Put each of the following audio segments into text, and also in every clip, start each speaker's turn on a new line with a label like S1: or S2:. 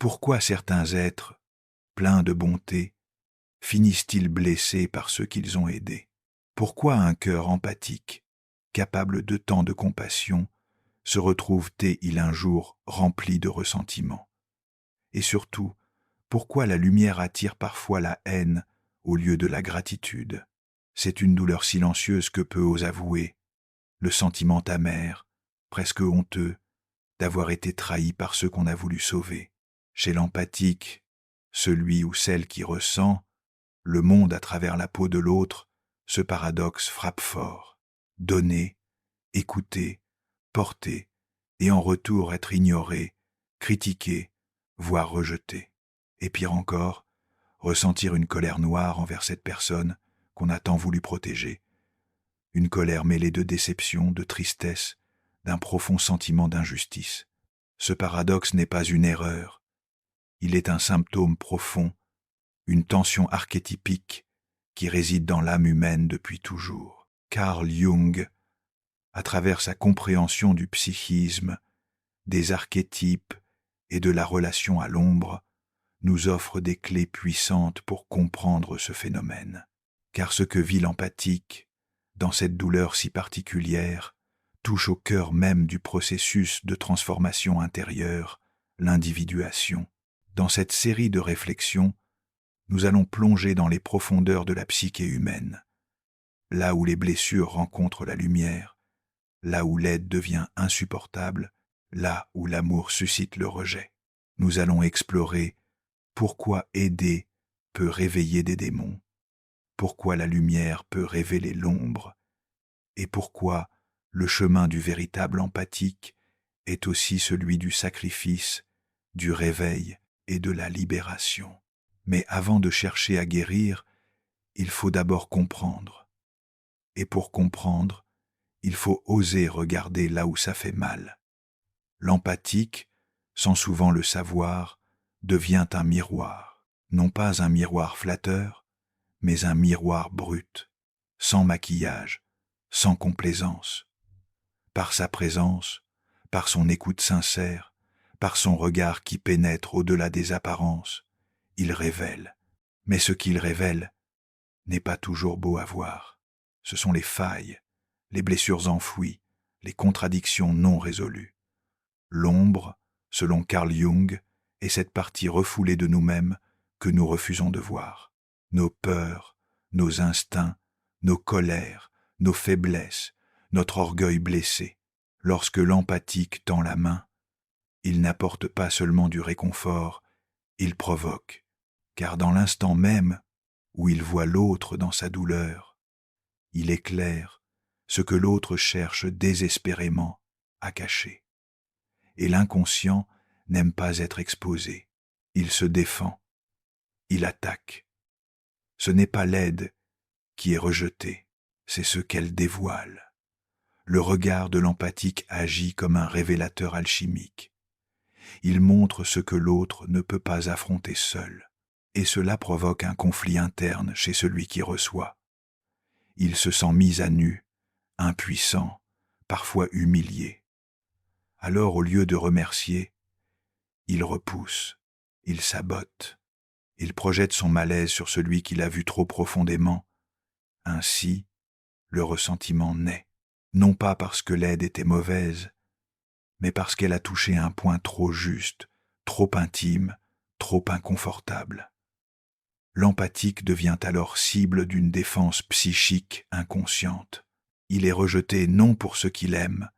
S1: Pourquoi certains êtres, pleins de bonté, finissent-ils blessés par ceux qu'ils ont aidés? Pourquoi un cœur empathique, capable de tant de compassion, se retrouve-t-il un jour rempli de ressentiment? Et surtout, pourquoi la lumière attire parfois la haine au lieu de la gratitude? C'est une douleur silencieuse que peu osent avouer, le sentiment amer, presque honteux, d'avoir été trahi par ceux qu'on a voulu sauver. Chez l'empathique, celui ou celle qui ressent le monde à travers la peau de l'autre, ce paradoxe frappe fort. Donner, écouter, porter, et en retour être ignoré, critiqué, voire rejeté. Et pire encore, ressentir une colère noire envers cette personne qu'on a tant voulu protéger. Une colère mêlée de déception, de tristesse, d'un profond sentiment d'injustice. Ce paradoxe n'est pas une erreur. Il est un symptôme profond, une tension archétypique qui réside dans l'âme humaine depuis toujours. Carl Jung, à travers sa compréhension du psychisme, des archétypes et de la relation à l'ombre, nous offre des clés puissantes pour comprendre ce phénomène. Car ce que vit l'empathique, dans cette douleur si particulière, touche au cœur même du processus de transformation intérieure, l'individuation. Dans cette série de réflexions, nous allons plonger dans les profondeurs de la psyché humaine, là où les blessures rencontrent la lumière, là où l'aide devient insupportable, là où l'amour suscite le rejet. Nous allons explorer pourquoi aider peut réveiller des démons, pourquoi la lumière peut révéler l'ombre, et pourquoi le chemin du véritable empathique est aussi celui du sacrifice, du réveil et de la libération. Mais avant de chercher à guérir, il faut d'abord comprendre. Et pour comprendre, il faut oser regarder là où ça fait mal. L'empathique, sans souvent le savoir, devient un miroir. Non pas un miroir flatteur, mais un miroir brut, sans maquillage, sans complaisance. Par sa présence, par son écoute sincère, par son regard qui pénètre au-delà des apparences, il révèle. Mais ce qu'il révèle n'est pas toujours beau à voir. Ce sont les failles, les blessures enfouies, les contradictions non résolues. L'ombre, selon Carl Jung, est cette partie refoulée de nous-mêmes que nous refusons de voir. Nos peurs, nos instincts, nos colères, nos faiblesses, notre orgueil blessé. Lorsque l'empathique tend la main, il n'apporte pas seulement du réconfort, il provoque. Car dans l'instant même où il voit l'autre dans sa douleur, il éclaire ce que l'autre cherche désespérément à cacher. Et l'inconscient n'aime pas être exposé. Il se défend, il attaque. Ce n'est pas l'aide qui est rejetée, c'est ce qu'elle dévoile. Le regard de l'empathique agit comme un révélateur alchimique. Il montre ce que l'autre ne peut pas affronter seul, et cela provoque un conflit interne chez celui qui reçoit. Il se sent mis à nu, impuissant, parfois humilié. Alors, au lieu de remercier, il repousse, il sabote, il projette son malaise sur celui qu'il a vu trop profondément. Ainsi, le ressentiment naît, non pas parce que l'aide était mauvaise, mais parce qu'elle a touché un point trop juste, trop intime, trop inconfortable. L'empathique devient alors cible d'une défense psychique inconsciente. Il est rejeté non pour ce qu'il aime,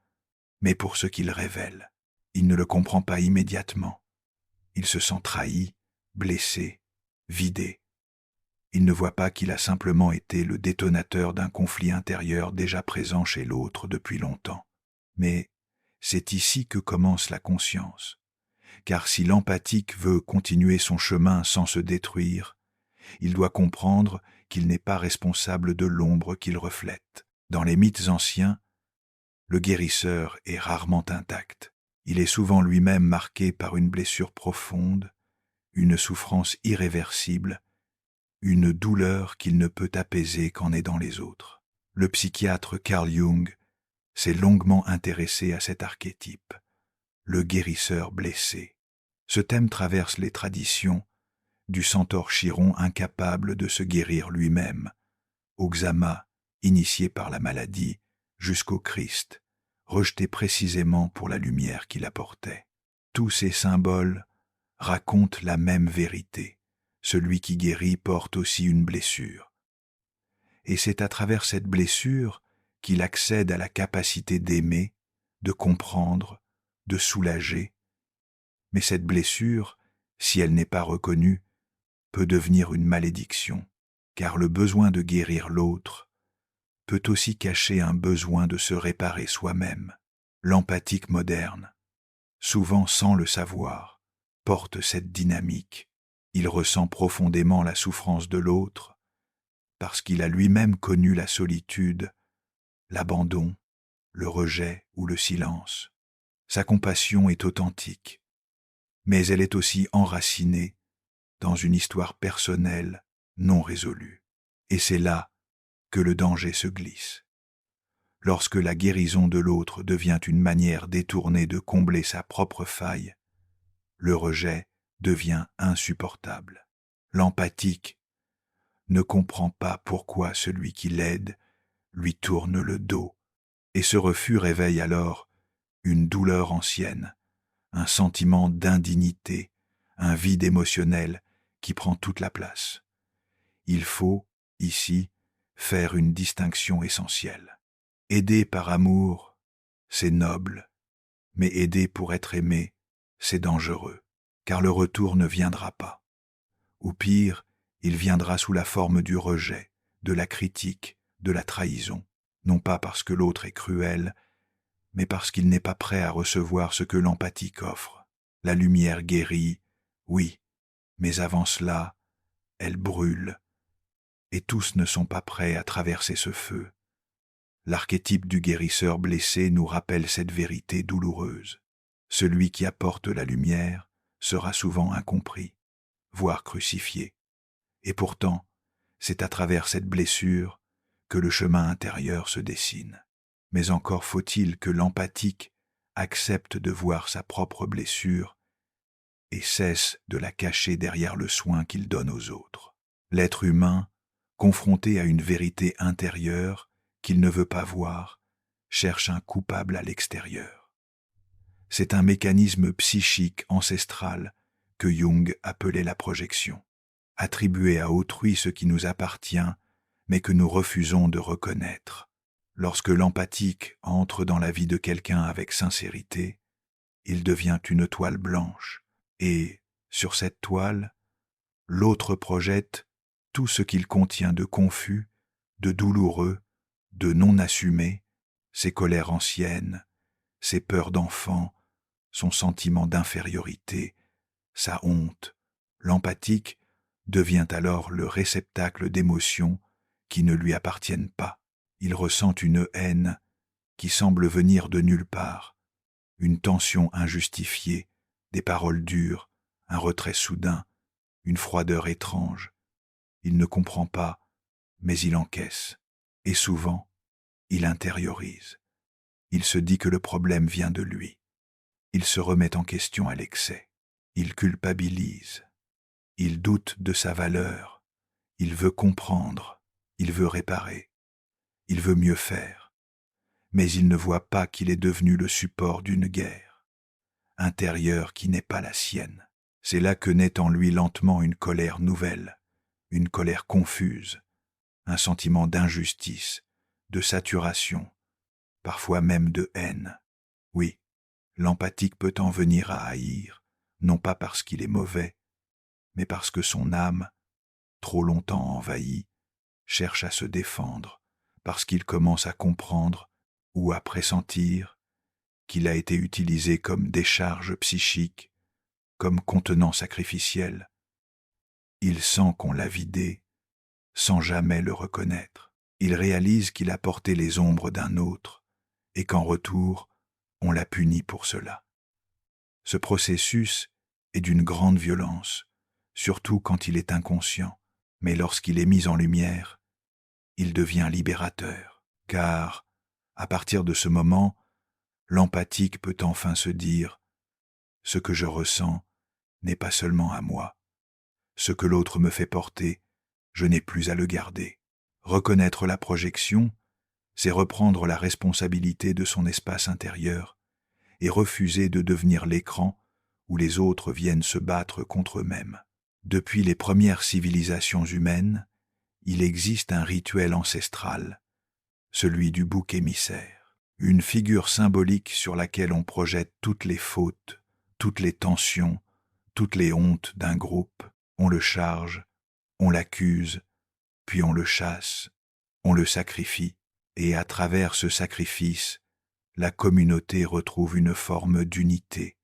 S1: mais pour ce qu'il révèle. Il ne le comprend pas immédiatement. Il se sent trahi, blessé, vidé. Il ne voit pas qu'il a simplement été le détonateur d'un conflit intérieur déjà présent chez l'autre depuis longtemps. Mais c'est ici que commence la conscience. Car si l'empathique veut continuer son chemin sans se détruire, il doit comprendre qu'il n'est pas responsable de l'ombre qu'il reflète. Dans les mythes anciens, le guérisseur est rarement intact. Il est souvent lui-même marqué par une blessure profonde, une souffrance irréversible, une douleur qu'il ne peut apaiser qu'en aidant les autres. Le psychiatre Carl Jung s'est longuement intéressé à cet archétype, le guérisseur blessé. Ce thème traverse les traditions, du centaure Chiron incapable de se guérir lui-même, au Xama, initié par la maladie, jusqu'au Christ, rejeté précisément pour la lumière qu'il apportait. Tous ces symboles racontent la même vérité. Celui qui guérit porte aussi une blessure. Et c'est à travers cette blessure qu'il accède à la capacité d'aimer, de comprendre, de soulager. Mais cette blessure, si elle n'est pas reconnue, peut devenir une malédiction, car le besoin de guérir l'autre peut aussi cacher un besoin de se réparer soi-même. L'empathique moderne, souvent sans le savoir, porte cette dynamique. Il ressent profondément la souffrance de l'autre, parce qu'il a lui-même connu la solitude, l'abandon, le rejet ou le silence. Sa compassion est authentique, mais elle est aussi enracinée dans une histoire personnelle non résolue. Et c'est là que le danger se glisse. Lorsque la guérison de l'autre devient une manière détournée de combler sa propre faille, le rejet devient insupportable. L'empathique ne comprend pas pourquoi celui qui l'aide lui tourne le dos, et ce refus réveille alors une douleur ancienne, un sentiment d'indignité, un vide émotionnel qui prend toute la place. Il faut, ici, faire une distinction essentielle. Aider par amour, c'est noble, mais aider pour être aimé, c'est dangereux, car le retour ne viendra pas. Ou pire, il viendra sous la forme du rejet, de la critique, de la trahison, non pas parce que l'autre est cruel, mais parce qu'il n'est pas prêt à recevoir ce que l'empathique offre. La lumière guérit, oui, mais avant cela, elle brûle, et tous ne sont pas prêts à traverser ce feu. L'archétype du guérisseur blessé nous rappelle cette vérité douloureuse. Celui qui apporte la lumière sera souvent incompris, voire crucifié. Et pourtant, c'est à travers cette blessure que le chemin intérieur se dessine. Mais encore faut-il que l'empathique accepte de voir sa propre blessure et cesse de la cacher derrière le soin qu'il donne aux autres. L'être humain, confronté à une vérité intérieure qu'il ne veut pas voir, cherche un coupable à l'extérieur. C'est un mécanisme psychique ancestral que Jung appelait la projection. Attribuer à autrui ce qui nous appartient, mais que nous refusons de reconnaître. Lorsque l'empathique entre dans la vie de quelqu'un avec sincérité, il devient une toile blanche, et, sur cette toile, l'autre projette tout ce qu'il contient de confus, de douloureux, de non assumé, ses colères anciennes, ses peurs d'enfant, son sentiment d'infériorité, sa honte. L'empathique devient alors le réceptacle d'émotions qui ne lui appartiennent pas. Il ressent une haine qui semble venir de nulle part, une tension injustifiée, des paroles dures, un retrait soudain, une froideur étrange. Il ne comprend pas, mais il encaisse. Et souvent, il intériorise. Il se dit que le problème vient de lui. Il se remet en question à l'excès. Il culpabilise. Il doute de sa valeur. Il veut comprendre. Il veut réparer. Il veut mieux faire. Mais il ne voit pas qu'il est devenu le support d'une guerre intérieure qui n'est pas la sienne. C'est là que naît en lui lentement une colère nouvelle, une colère confuse, un sentiment d'injustice, de saturation, parfois même de haine. Oui, l'empathique peut en venir à haïr, non pas parce qu'il est mauvais, mais parce que son âme, trop longtemps envahie, cherche à se défendre, parce qu'il commence à comprendre ou à pressentir qu'il a été utilisé comme décharge psychique, comme contenant sacrificiel. Il sent qu'on l'a vidé, sans jamais le reconnaître. Il réalise qu'il a porté les ombres d'un autre, et qu'en retour, on l'a puni pour cela. Ce processus est d'une grande violence, surtout quand il est inconscient, mais lorsqu'il est mis en lumière, il devient libérateur, car, à partir de ce moment, l'empathique peut enfin se dire « Ce que je ressens, n'est pas seulement à moi. Ce que l'autre me fait porter, je n'ai plus à le garder. Reconnaître la projection, c'est reprendre la responsabilité de son espace intérieur et refuser de devenir l'écran où les autres viennent se battre contre eux-mêmes. Depuis les premières civilisations humaines, il existe un rituel ancestral, celui du bouc émissaire, une figure symbolique sur laquelle on projette toutes les fautes, toutes les tensions, toutes les hontes d'un groupe. On le charge, on l'accuse, puis on le chasse, on le sacrifie, et à travers ce sacrifice, la communauté retrouve une forme d'unité,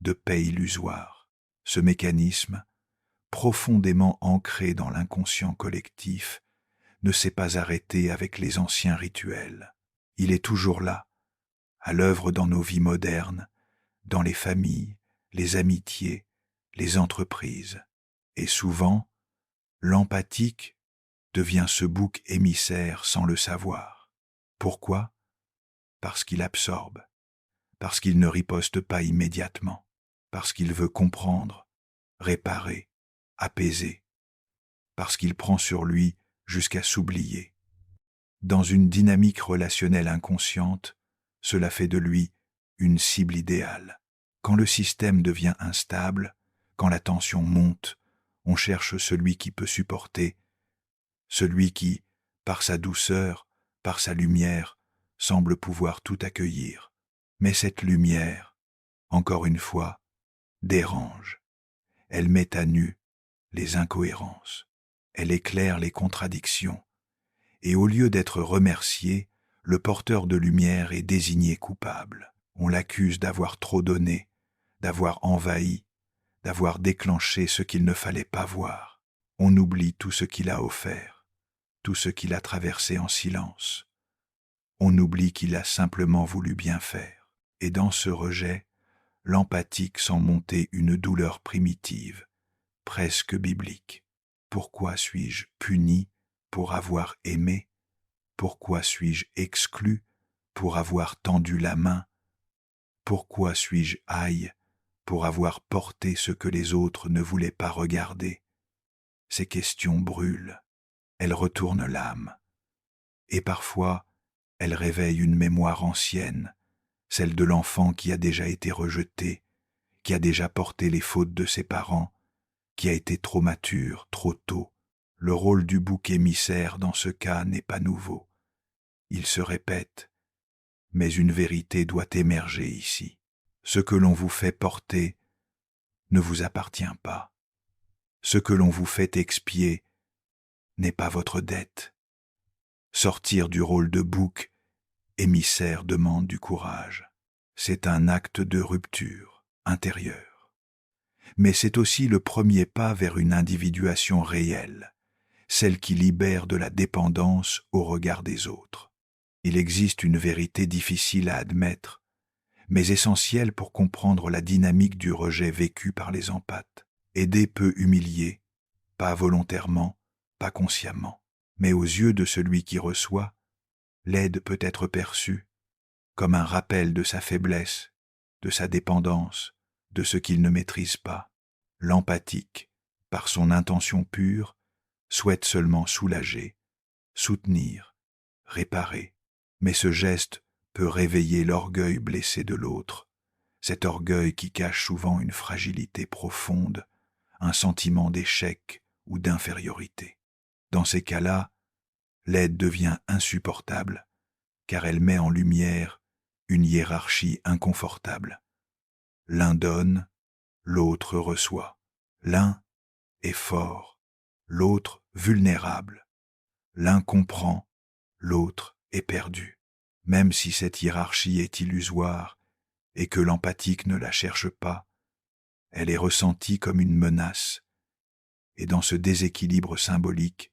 S1: de paix illusoire. Ce mécanisme, profondément ancré dans l'inconscient collectif, ne s'est pas arrêté avec les anciens rituels. Il est toujours là, à l'œuvre dans nos vies modernes, dans les familles, les amitiés, les entreprises. Et souvent, l'empathique devient ce bouc émissaire sans le savoir. Pourquoi ? Parce qu'il absorbe, parce qu'il ne riposte pas immédiatement, parce qu'il veut comprendre, réparer, apaiser, parce qu'il prend sur lui jusqu'à s'oublier. Dans une dynamique relationnelle inconsciente, cela fait de lui une cible idéale. Quand le système devient instable, quand la tension monte, on cherche celui qui peut supporter, celui qui, par sa douceur, par sa lumière, semble pouvoir tout accueillir. Mais cette lumière, encore une fois, dérange. Elle met à nu les incohérences. Elle éclaire les contradictions. Et au lieu d'être remercié, le porteur de lumière est désigné coupable. On l'accuse d'avoir trop donné, d'avoir envahi, d'avoir déclenché ce qu'il ne fallait pas voir. On oublie tout ce qu'il a offert, tout ce qu'il a traversé en silence. On oublie qu'il a simplement voulu bien faire. Et dans ce rejet, l'empathique sent monter une douleur primitive, presque biblique. Pourquoi suis-je puni pour avoir aimé ? Pourquoi suis-je exclu pour avoir tendu la main ? Pourquoi suis-je aïe pour avoir porté ce que les autres ne voulaient pas regarder ? Ces questions brûlent, elles retournent l'âme. Et parfois, elles réveillent une mémoire ancienne, celle de l'enfant qui a déjà été rejeté, qui a déjà porté les fautes de ses parents, qui a été trop mature, trop tôt. Le rôle du bouc émissaire dans ce cas n'est pas nouveau. Il se répète, mais une vérité doit émerger ici. Ce que l'on vous fait porter ne vous appartient pas. Ce que l'on vous fait expier n'est pas votre dette. Sortir du rôle de bouc émissaire demande du courage. C'est un acte de rupture intérieure. Mais c'est aussi le premier pas vers une individuation réelle, celle qui libère de la dépendance au regard des autres. Il existe une vérité difficile à admettre, mais essentielle pour comprendre la dynamique du rejet vécu par les empathes. Aider peut humilier, pas volontairement, pas consciemment, mais aux yeux de celui qui reçoit, l'aide peut être perçue comme un rappel de sa faiblesse, de sa dépendance, de ce qu'il ne maîtrise pas. L'empathique, par son intention pure, souhaite seulement soulager, soutenir, réparer. Mais ce geste peut réveiller l'orgueil blessé de l'autre, cet orgueil qui cache souvent une fragilité profonde, un sentiment d'échec ou d'infériorité. Dans ces cas-là, l'aide devient insupportable, car elle met en lumière une hiérarchie inconfortable. L'un donne, l'autre reçoit. L'un est fort, l'autre vulnérable. L'un comprend, l'autre est perdu. Même si cette hiérarchie est illusoire et que l'empathique ne la cherche pas, elle est ressentie comme une menace. Et dans ce déséquilibre symbolique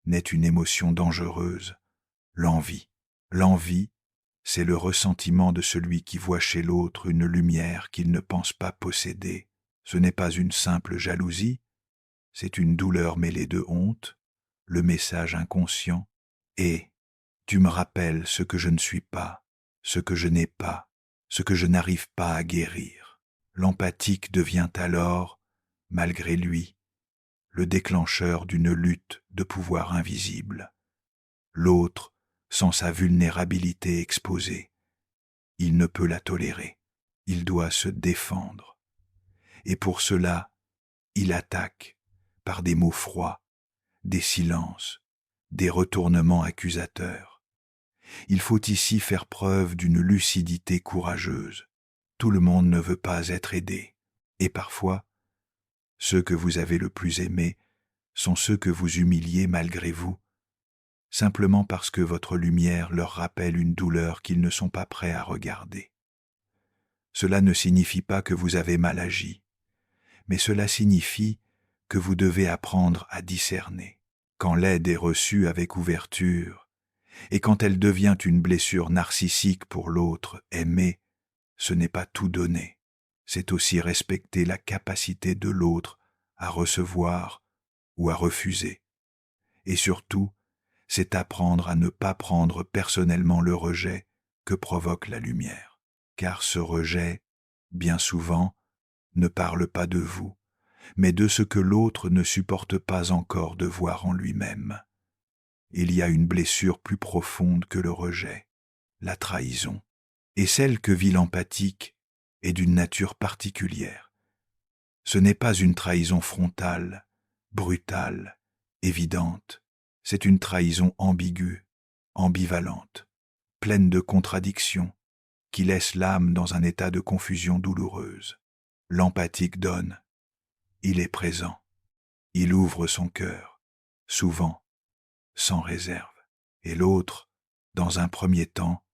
S1: naît une émotion dangereuse, l'envie. L'envie, c'est le ressentiment de celui qui voit chez l'autre une lumière qu'il ne pense pas posséder. Ce n'est pas une simple jalousie, c'est une douleur mêlée de honte, le message inconscient. Et tu me rappelles ce que je ne suis pas, ce que je n'ai pas, ce que je n'arrive pas à guérir. L'empathique devient alors malgré lui, le déclencheur d'une lutte de pouvoir invisible. L'autre, sans sa vulnérabilité exposée, il ne peut la tolérer, il doit se défendre. Et pour cela, il attaque par des mots froids, des silences, des retournements accusateurs. Il faut ici faire preuve d'une lucidité courageuse. Tout le monde ne veut pas être aidé, et parfois, ceux que vous avez le plus aimés sont ceux que vous humiliez malgré vous, simplement parce que votre lumière leur rappelle une douleur qu'ils ne sont pas prêts à regarder. Cela ne signifie pas que vous avez mal agi, mais cela signifie que vous devez apprendre à discerner. Quand l'aide est reçue avec ouverture, et quand elle devient une blessure narcissique pour l'autre aimé, ce n'est pas tout donner. C'est aussi respecter la capacité de l'autre à recevoir ou à refuser. Et surtout, c'est apprendre à ne pas prendre personnellement le rejet que provoque la lumière. Car ce rejet, bien souvent, ne parle pas de vous, mais de ce que l'autre ne supporte pas encore de voir en lui-même. Il y a une blessure plus profonde que le rejet, la trahison. Et celle que vit l'empathique est d'une nature particulière. Ce n'est pas une trahison frontale, brutale, évidente. C'est une trahison ambiguë, ambivalente, pleine de contradictions, qui laisse l'âme dans un état de confusion douloureuse. L'empathique donne. Il est présent. Il ouvre son cœur, souvent, sans réserve. Et l'autre, dans un premier temps,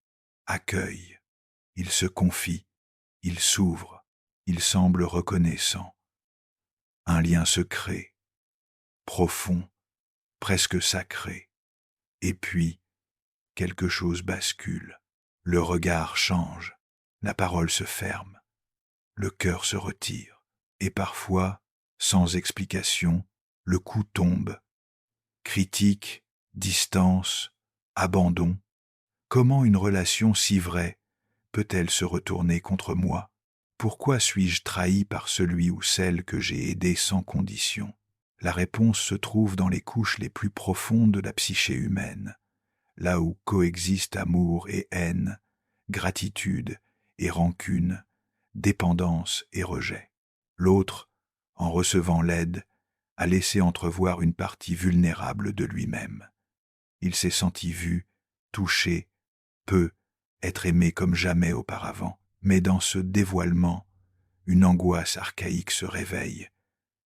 S1: accueille. Il se confie, il s'ouvre, il semble reconnaissant. Un lien se crée, profond, presque sacré. Et puis, quelque chose bascule. Le regard change, la parole se ferme, le cœur se retire. Et parfois, sans explication, le coup tombe. Critique, distance, abandon. Comment une relation si vraie peut-elle se retourner contre moi? Pourquoi suis-je trahi par celui ou celle que j'ai aidé sans condition? La réponse se trouve dans les couches les plus profondes de la psyché humaine, là où coexistent amour et haine, gratitude et rancune, dépendance et rejet. L'autre, en recevant l'aide, a laissé entrevoir une partie vulnérable de lui-même. Il s'est senti vu, touché, peut être aimé comme jamais auparavant. Mais dans ce dévoilement, une angoisse archaïque se réveille,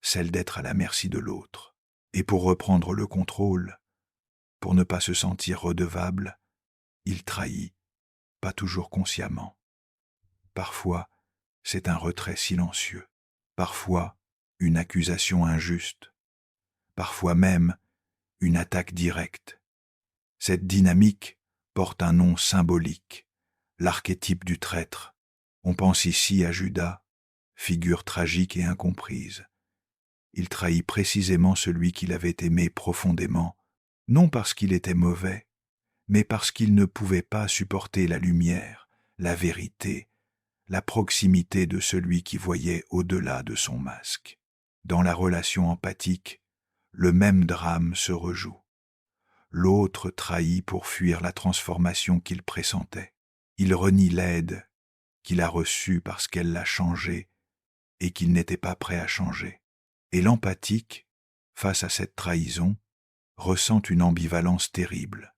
S1: celle d'être à la merci de l'autre. Et pour reprendre le contrôle, pour ne pas se sentir redevable, il trahit, pas toujours consciemment. Parfois, c'est un retrait silencieux, parfois une accusation injuste, parfois même une attaque directe. Cette dynamique porte un nom symbolique, l'archétype du traître. On pense ici à Judas, figure tragique et incomprise. Il trahit précisément celui qu'il avait aimé profondément, non parce qu'il était mauvais, mais parce qu'il ne pouvait pas supporter la lumière, la vérité, la proximité de celui qui voyait au-delà de son masque. Dans la relation empathique, le même drame se rejoue. L'autre trahit pour fuir la transformation qu'il pressentait. Il renie l'aide qu'il a reçue parce qu'elle l'a changé et qu'il n'était pas prêt à changer. Et l'empathique, face à cette trahison, ressent une ambivalence terrible,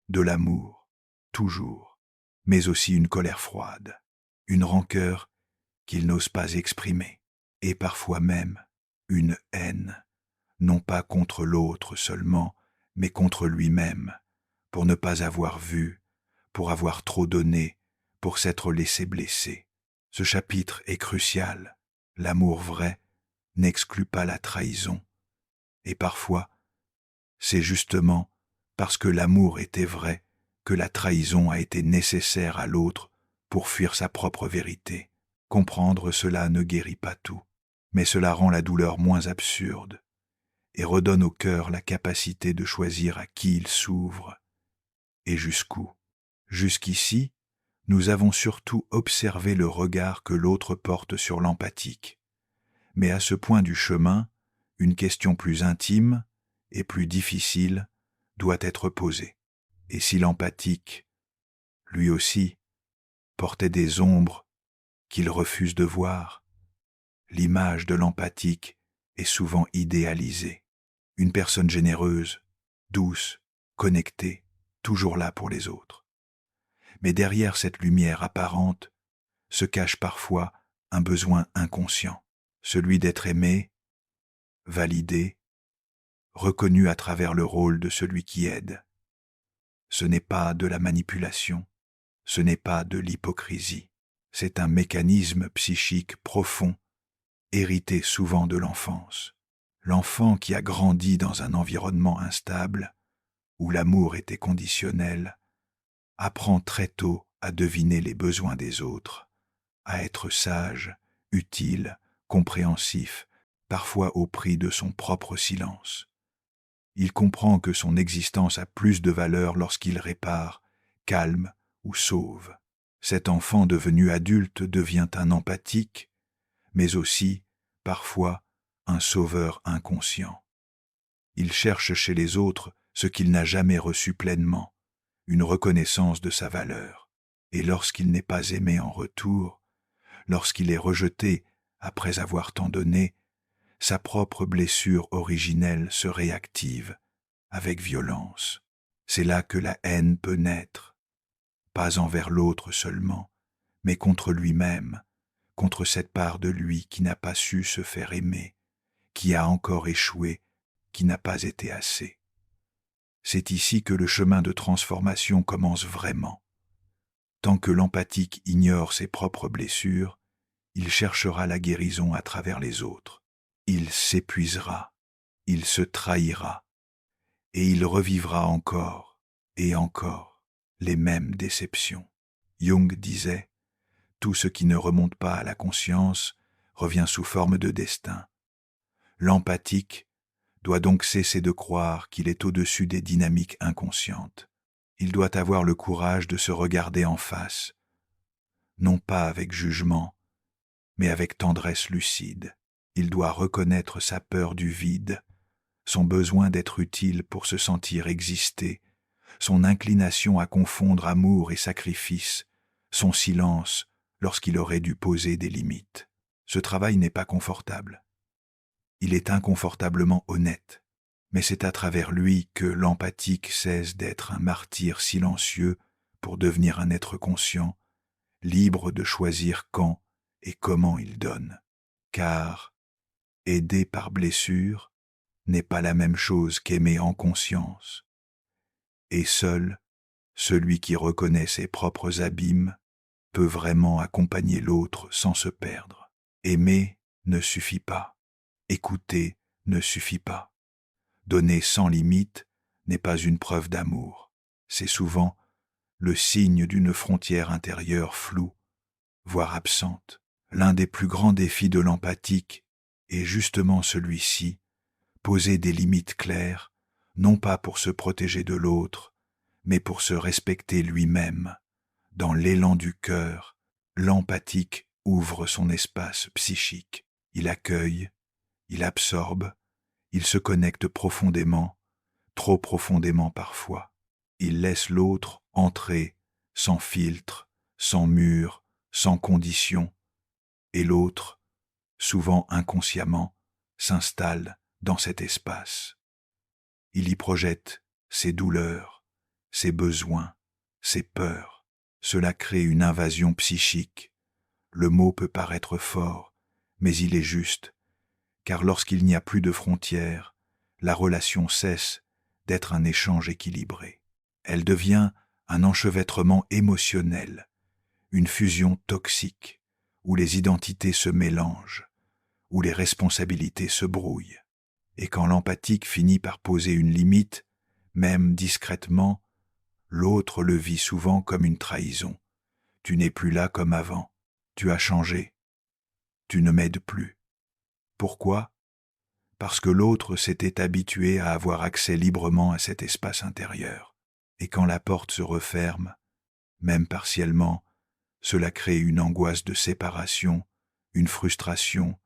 S1: de l'amour, toujours, mais aussi une colère froide, une rancœur qu'il n'ose pas exprimer, et parfois même une haine, non pas contre l'autre seulement, mais contre lui-même, pour ne pas avoir vu, pour avoir trop donné, pour s'être laissé blesser. Ce chapitre est crucial. L'amour vrai n'exclut pas la trahison. Et parfois, c'est justement parce que l'amour était vrai que la trahison a été nécessaire à l'autre pour fuir sa propre vérité. Comprendre cela ne guérit pas tout, mais cela rend la douleur moins absurde et redonne au cœur la capacité de choisir à qui il s'ouvre et jusqu'où. Jusqu'ici, nous avons surtout observé le regard que l'autre porte sur l'empathique. Mais à ce point du chemin, une question plus intime et plus difficile doit être posée. Et si l'empathique, lui aussi, portait des ombres qu'il refuse de voir, l'image de l'empathique est souvent idéalisée. Une personne généreuse, douce, connectée, toujours là pour les autres. Mais derrière cette lumière apparente se cache parfois un besoin inconscient, celui d'être aimé, validé, reconnu à travers le rôle de celui qui aide. Ce n'est pas de la manipulation, ce n'est pas de l'hypocrisie, c'est un mécanisme psychique profond, hérité souvent de l'enfance. L'enfant qui a grandi dans un environnement instable, où l'amour était conditionnel, apprend très tôt à deviner les besoins des autres, à être sage, utile, compréhensif, parfois au prix de son propre silence. Il comprend que son existence a plus de valeur lorsqu'il répare, calme ou sauve. Cet enfant devenu adulte devient un empathique, mais aussi, parfois, un sauveur inconscient. Il cherche chez les autres ce qu'il n'a jamais reçu pleinement, une reconnaissance de sa valeur. Et lorsqu'il n'est pas aimé en retour, lorsqu'il est rejeté après avoir tant donné, sa propre blessure originelle se réactive avec violence. C'est là que la haine peut naître, pas envers l'autre seulement, mais contre lui-même, contre cette part de lui qui n'a pas su se faire aimer, qui a encore échoué, qui n'a pas été assez. C'est ici que le chemin de transformation commence vraiment. Tant que l'empathique ignore ses propres blessures, il cherchera la guérison à travers les autres. Il s'épuisera, il se trahira, et il revivra encore et encore les mêmes déceptions. Jung disait « Tout ce qui ne remonte pas à la conscience revient sous forme de destin ». L'empathique doit donc cesser de croire qu'il est au-dessus des dynamiques inconscientes. Il doit avoir le courage de se regarder en face, non pas avec jugement, mais avec tendresse lucide. Il doit reconnaître sa peur du vide, son besoin d'être utile pour se sentir exister, son inclination à confondre amour et sacrifice, son silence lorsqu'il aurait dû poser des limites. Ce travail n'est pas confortable. Il est inconfortablement honnête, mais c'est à travers lui que l'empathique cesse d'être un martyr silencieux pour devenir un être conscient, libre de choisir quand et comment il donne. Car aider par blessure n'est pas la même chose qu'aimer en conscience. Et seul, celui qui reconnaît ses propres abîmes peut vraiment accompagner l'autre sans se perdre. Aimer ne suffit pas. Écouter ne suffit pas. Donner sans limite n'est pas une preuve d'amour. C'est souvent le signe d'une frontière intérieure floue, voire absente. L'un des plus grands défis de l'empathique est justement celui-ci, poser des limites claires, non pas pour se protéger de l'autre, mais pour se respecter lui-même. Dans l'élan du cœur, l'empathique ouvre son espace psychique. Il accueille, il absorbe, il se connecte profondément, trop profondément parfois. Il laisse l'autre entrer, sans filtre, sans mur, sans condition, et l'autre, souvent inconsciemment, s'installe dans cet espace. Il y projette ses douleurs, ses besoins, ses peurs. Cela crée une invasion psychique. Le mot peut paraître fort, mais il est juste, car lorsqu'il n'y a plus de frontières, la relation cesse d'être un échange équilibré. Elle devient un enchevêtrement émotionnel, une fusion toxique, où les identités se mélangent, où les responsabilités se brouillent. Et quand l'empathique finit par poser une limite, même discrètement, l'autre le vit souvent comme une trahison. Tu n'es plus là comme avant, tu as changé, tu ne m'aides plus. Pourquoi ? Parce que l'autre s'était habitué à avoir accès librement à cet espace intérieur. Et quand la porte se referme, même partiellement, cela crée une angoisse de séparation, une frustration,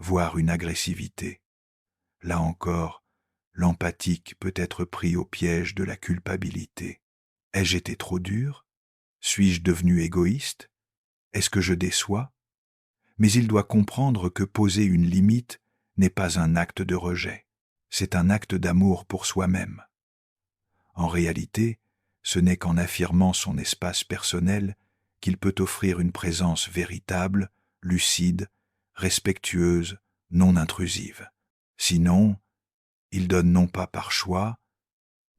S1: voire une agressivité. Là encore, l'empathique peut être pris au piège de la culpabilité. Ai-je été trop dur? Suis-je devenu égoïste? Est-ce que je déçois? Mais il doit comprendre que poser une limite n'est pas un acte de rejet, c'est un acte d'amour pour soi-même. En réalité, ce n'est qu'en affirmant son espace personnel qu'il peut offrir une présence véritable, lucide, respectueuse, non intrusive. Sinon, il donne non pas par choix,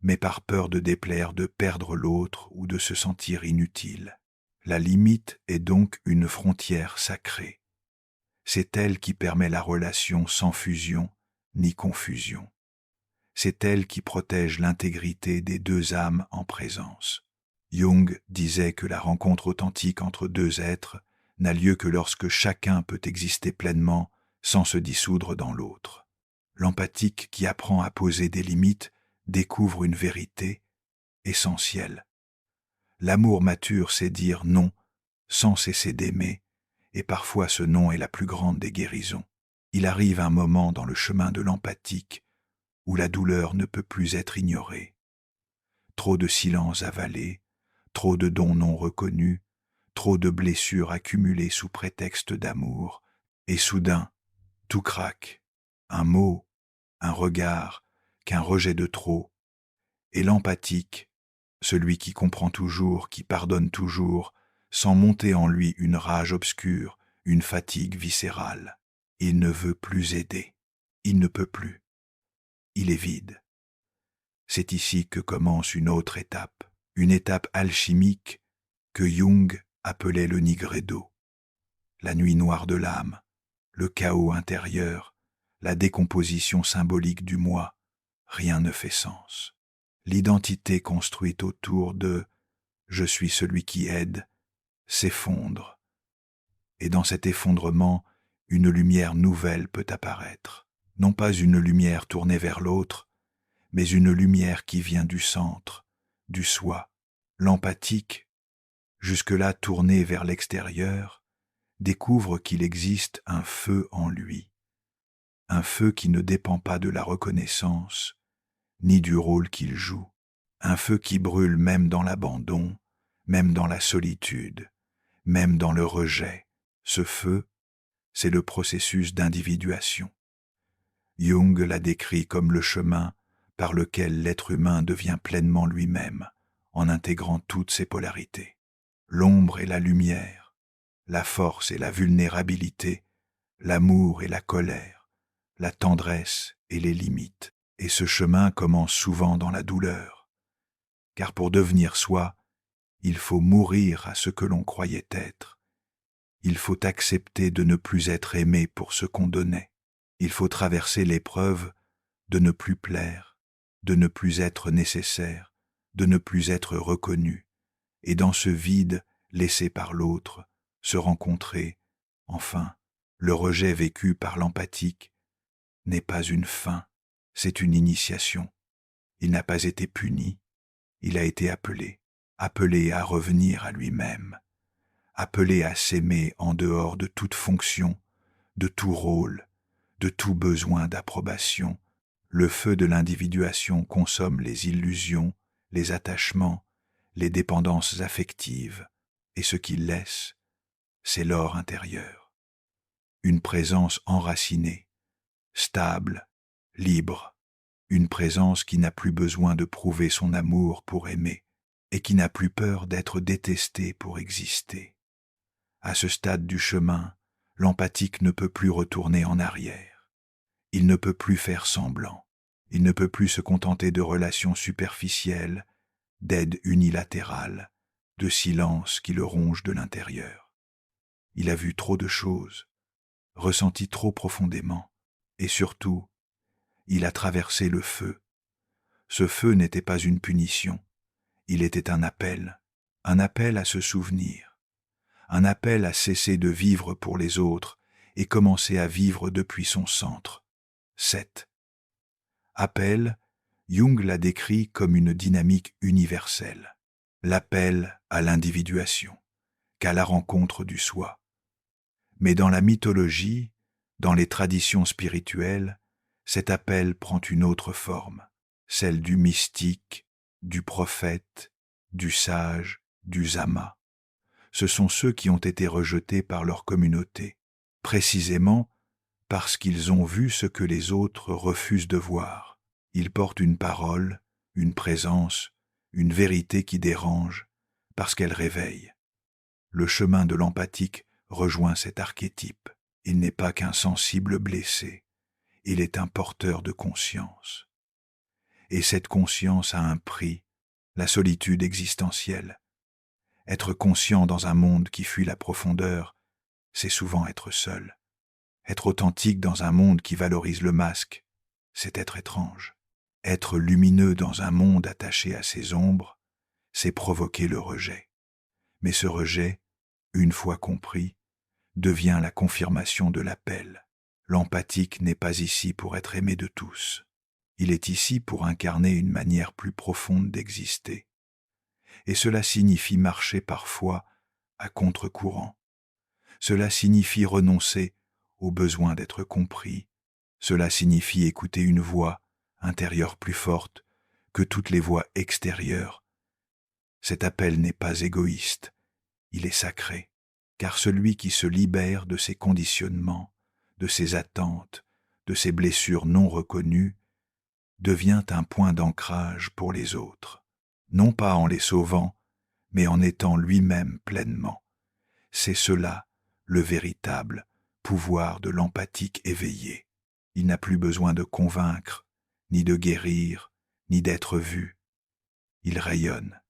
S1: mais par peur de déplaire, de perdre l'autre ou de se sentir inutile. La limite est donc une frontière sacrée. C'est elle qui permet la relation sans fusion ni confusion. C'est elle qui protège l'intégrité des deux âmes en présence. Jung disait que la rencontre authentique entre deux êtres n'a lieu que lorsque chacun peut exister pleinement sans se dissoudre dans l'autre. L'empathique qui apprend à poser des limites découvre une vérité essentielle. L'amour mature sait dire non sans cesser d'aimer, et parfois ce non est la plus grande des guérisons. Il arrive un moment dans le chemin de l'empathique où la douleur ne peut plus être ignorée. Trop de silence avalé, trop de dons non reconnus, trop de blessures accumulées sous prétexte d'amour, et soudain, tout craque, un mot, un regard, qu'un rejet de trop, et l'empathique, celui qui comprend toujours, qui pardonne toujours, sans monter en lui une rage obscure, une fatigue viscérale. Il ne veut plus aider, il ne peut plus, il est vide. C'est ici que commence une étape alchimique que Jung appelait le nigredo, la nuit noire de l'âme, le chaos intérieur, la décomposition symbolique du moi. Rien ne fait sens. L'identité construite autour de « je suis celui qui aide » s'effondre. Et dans cet effondrement, une lumière nouvelle peut apparaître. Non pas une lumière tournée vers l'autre, mais une lumière qui vient du centre, du soi. L'empathique, jusque-là tourné vers l'extérieur, découvre qu'il existe un feu en lui. Un feu qui ne dépend pas de la reconnaissance, ni du rôle qu'il joue. Un feu qui brûle même dans l'abandon, même dans la solitude, même dans le rejet. Ce feu, c'est le processus d'individuation. Jung l'a décrit comme le chemin par lequel l'être humain devient pleinement lui-même, en intégrant toutes ses polarités. L'ombre et la lumière, la force et la vulnérabilité, l'amour et la colère, la tendresse et les limites. Et ce chemin commence souvent dans la douleur. Car pour devenir soi, il faut mourir à ce que l'on croyait être. Il faut accepter de ne plus être aimé pour ce qu'on donnait. Il faut traverser l'épreuve de ne plus plaire, de ne plus être nécessaire, de ne plus être reconnu, et dans ce vide laissé par l'autre, se rencontrer, enfin, le rejet vécu par l'empathique n'est pas une fin, c'est une initiation. Il n'a pas été puni, il a été appelé à revenir à lui-même, appelé à s'aimer en dehors de toute fonction, de tout rôle, de tout besoin d'approbation. Le feu de l'individuation consomme les illusions, les attachements, les dépendances affectives, et ce qu'il laisse, c'est l'or intérieur. Une présence enracinée, stable, libre, une présence qui n'a plus besoin de prouver son amour pour aimer, et qui n'a plus peur d'être détestée pour exister. À ce stade du chemin, l'empathique ne peut plus retourner en arrière. Il ne peut plus faire semblant. Il ne peut plus se contenter de relations superficielles, d'aide unilatérale, de silence qui le ronge de l'intérieur. Il a vu trop de choses, ressenti trop profondément, et surtout, il a traversé le feu. Ce feu n'était pas une punition, il était un appel à se souvenir, un appel à cesser de vivre pour les autres et commencer à vivre depuis son centre. 7. Appel, Jung l'a décrit comme une dynamique universelle, l'appel à l'individuation, qu'à la rencontre du soi. Mais dans la mythologie, Dans les traditions spirituelles, cet appel prend une autre forme, celle du mystique, du prophète, du sage, du zama. Ce sont ceux qui ont été rejetés par leur communauté, précisément parce qu'ils ont vu ce que les autres refusent de voir. Ils portent une parole, une présence, une vérité qui dérange, parce qu'elle réveille. Le chemin de l'empathique rejoint cet archétype. Il n'est pas qu'un sensible blessé, il est un porteur de conscience. Et cette conscience a un prix, la solitude existentielle. Être conscient dans un monde qui fuit la profondeur, c'est souvent être seul. Être authentique dans un monde qui valorise le masque, c'est être étrange. Être lumineux dans un monde attaché à ses ombres, c'est provoquer le rejet. Mais ce rejet, une fois compris, devient la confirmation de l'appel. L'empathique n'est pas ici pour être aimé de tous. Il est ici pour incarner une manière plus profonde d'exister. Et cela signifie marcher parfois à contre-courant. Cela signifie renoncer au besoin d'être compris. Cela signifie écouter une voix intérieure plus forte que toutes les voix extérieures. Cet appel n'est pas égoïste, il est sacré, car celui qui se libère de ses conditionnements, de ses attentes, de ses blessures non reconnues, devient un point d'ancrage pour les autres, non pas en les sauvant, mais en étant lui-même pleinement. C'est cela, le véritable pouvoir de l'empathique éveillé. Il n'a plus besoin de convaincre, ni de guérir, ni d'être vu. Il rayonne.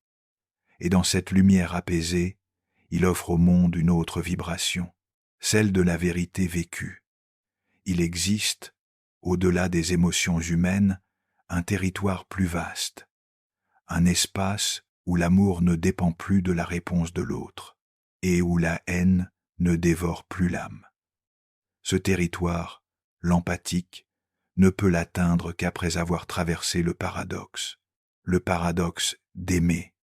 S1: Et dans cette lumière apaisée, il offre au monde une autre vibration, celle de la vérité vécue. Il existe, au-delà des émotions humaines, un territoire plus vaste, un espace où l'amour ne dépend plus de la réponse de l'autre, et où la haine ne dévore plus l'âme. Ce territoire, l'empathique, ne peut l'atteindre qu'après avoir traversé le paradoxe d'aimer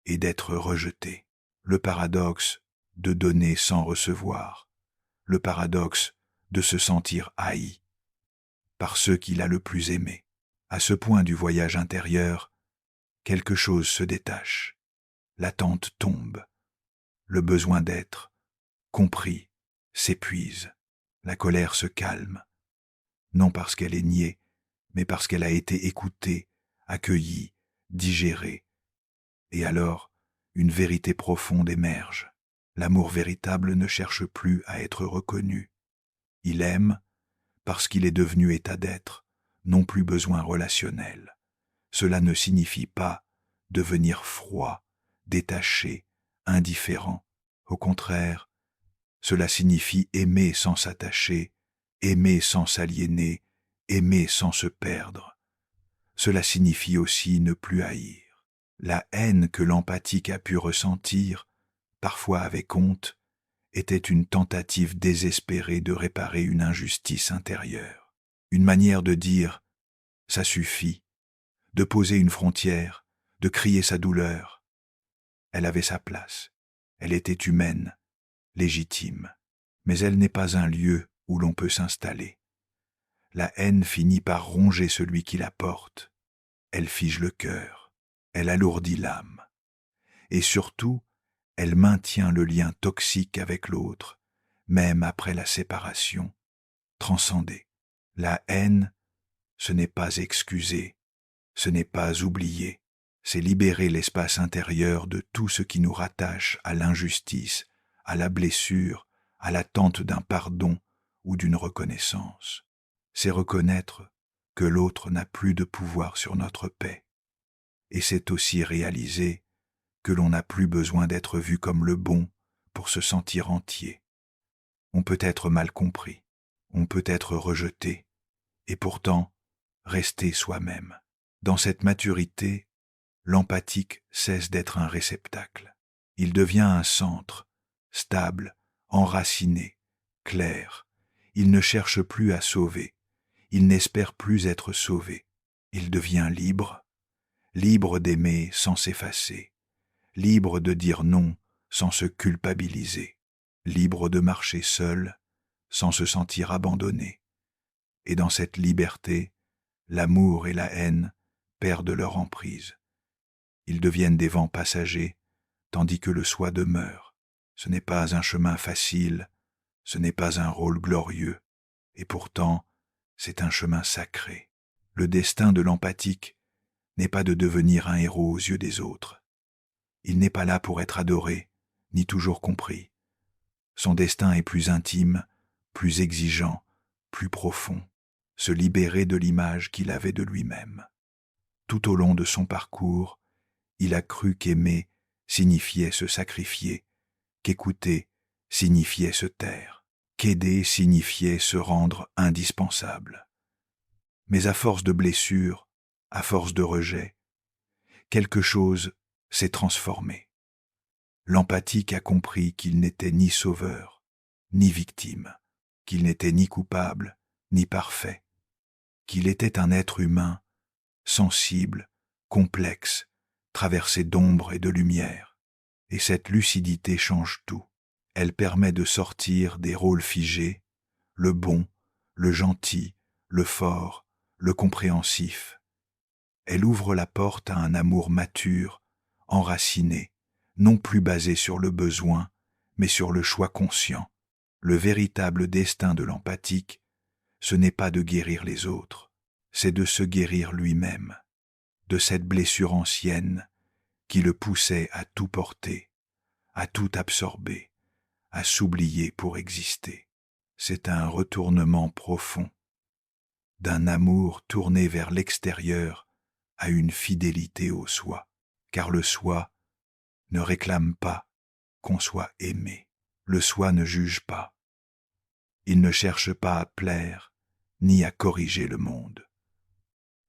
S1: et d'être rejeté, le paradoxe de donner sans recevoir, le paradoxe de se sentir haï par ceux qu'il a le plus aimé. À ce point du voyage intérieur, quelque chose se détache, l'attente tombe, le besoin d'être compris s'épuise, la colère se calme, non parce qu'elle est niée, mais parce qu'elle a été écoutée, accueillie, digérée. Et alors, une vérité profonde émerge. L'amour véritable ne cherche plus à être reconnu. Il aime parce qu'il est devenu état d'être, non plus besoin relationnel. Cela ne signifie pas devenir froid, détaché, indifférent. Au contraire, cela signifie aimer sans s'attacher, aimer sans s'aliéner, aimer sans se perdre. Cela signifie aussi ne plus haïr. La haine que l'empathique a pu ressentir, parfois avec honte, était une tentative désespérée de réparer une injustice intérieure. Une manière de dire « ça suffit », de poser une frontière, de crier sa douleur. Elle avait sa place, elle était humaine, légitime, mais elle n'est pas un lieu où l'on peut s'installer. La haine finit par ronger celui qui la porte. Elle fige le cœur, elle alourdit l'âme. Et surtout, elle maintient le lien toxique avec l'autre, même après la séparation, transcendée. La haine, ce n'est pas excuser, ce n'est pas oublier, c'est libérer l'espace intérieur de tout ce qui nous rattache à l'injustice, à la blessure, à l'attente d'un pardon ou d'une reconnaissance. C'est reconnaître que l'autre n'a plus de pouvoir sur notre paix. Et c'est aussi réaliser que l'on n'a plus besoin d'être vu comme le bon pour se sentir entier. On peut être mal compris, on peut être rejeté, et pourtant rester soi-même. Dans cette maturité, l'empathique cesse d'être un réceptacle. Il devient un centre, stable, enraciné, clair. Il ne cherche plus à sauver, il n'espère plus être sauvé. Il devient libre, libre d'aimer sans s'effacer, libre de dire non sans se culpabiliser, libre de marcher seul, sans se sentir abandonné. Et dans cette liberté, l'amour et la haine perdent leur emprise. Ils deviennent des vents passagers, tandis que le soi demeure. Ce n'est pas un chemin facile, ce n'est pas un rôle glorieux, et pourtant, c'est un chemin sacré. Le destin de l'empathique n'est pas de devenir un héros aux yeux des autres. Il n'est pas là pour être adoré, ni toujours compris. Son destin est plus intime, plus exigeant, plus profond, se libérer de l'image qu'il avait de lui-même. Tout au long de son parcours, il a cru qu'aimer signifiait se sacrifier, qu'écouter signifiait se taire, qu'aider signifiait se rendre indispensable. Mais à force de blessures, à force de rejet, quelque chose s'est transformé. L'empathique a compris qu'il n'était ni sauveur, ni victime, qu'il n'était ni coupable, ni parfait, qu'il était un être humain, sensible, complexe, traversé d'ombre et de lumière. Et cette lucidité change tout. Elle permet de sortir des rôles figés, le bon, le gentil, le fort, le compréhensif. Elle ouvre la porte à un amour mature, enraciné, non plus basé sur le besoin, mais sur le choix conscient. Le véritable destin de l'empathique, ce n'est pas de guérir les autres, c'est de se guérir lui-même, de cette blessure ancienne qui le poussait à tout porter, à tout absorber, à s'oublier pour exister. C'est un retournement profond, d'un amour tourné vers l'extérieur à une fidélité au soi, car le soi ne réclame pas qu'on soit aimé. Le soi ne juge pas. Il ne cherche pas à plaire, ni à corriger le monde.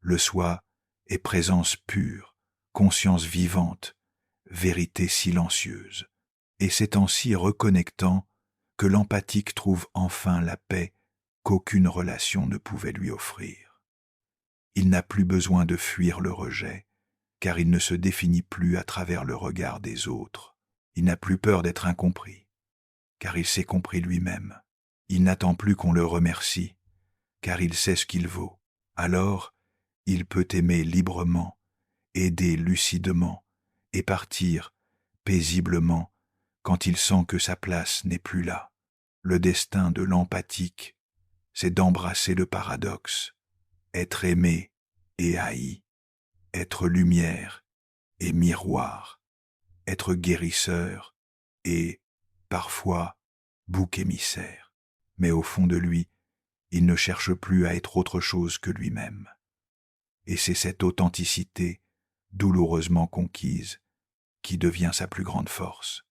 S1: Le soi est présence pure, conscience vivante, vérité silencieuse. Et c'est en s'y reconnectant que l'empathique trouve enfin la paix qu'aucune relation ne pouvait lui offrir. Il n'a plus besoin de fuir le rejet, car il ne se définit plus à travers le regard des autres. Il n'a plus peur d'être incompris, car il s'est compris lui-même. Il n'attend plus qu'on le remercie, car il sait ce qu'il vaut. Alors, il peut aimer librement, aider lucidement et partir paisiblement quand il sent que sa place n'est plus là. Le destin de l'empathique, c'est d'embrasser le paradoxe, être aimé et haï, être lumière et miroir, être guérisseur et, parfois, bouc émissaire. Mais au fond de lui, il ne cherche plus à être autre chose que lui-même. Et c'est cette authenticité, douloureusement conquise, qui devient sa plus grande force.